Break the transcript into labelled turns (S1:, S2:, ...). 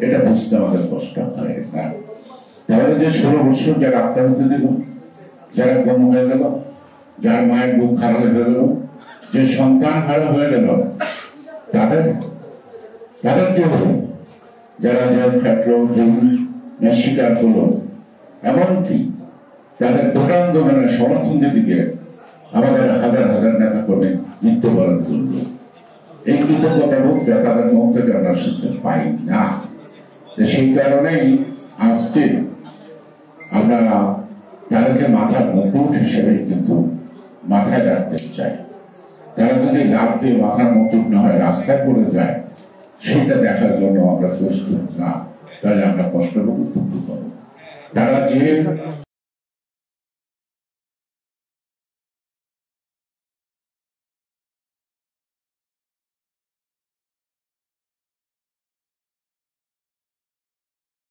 S1: এটা বুঝতে আমাদের কষ্ট হয় না। তাহলে যে 16 বছর যারা আত্মহত্যা দিল, যারা গম হয়ে গেল, যার মায়ের বুক খারাপ হয়ে গেল, যে সন্তান হারা হয়ে গেল, তাদের কি হলো? যারা জেল খাটলো, স্বীকার করলো, এমনকি তাদের দোকানের সমর্থনদের দিকে আমাদের হাজার হাজার নেতা কর্মী মৃত্যুবরণ করলো। এই কৃতজ্ঞতা বোধটা তাদের মুখ থেকে আমরা শুনতে পাই না। সেই কারণেই আজকে আমরা তাদেরকে মাথার মুকুট হিসেবে কিন্তু মাথায় রাখতে চাই। তারা যদি লাভ দিয়ে মাথার মুকুট না হয় রাস্তায় পড়ে যায়, সেটা দেখার জন্য আমরা প্রস্তুত না, তাহলে আমরা কষ্ট করব। তারা যে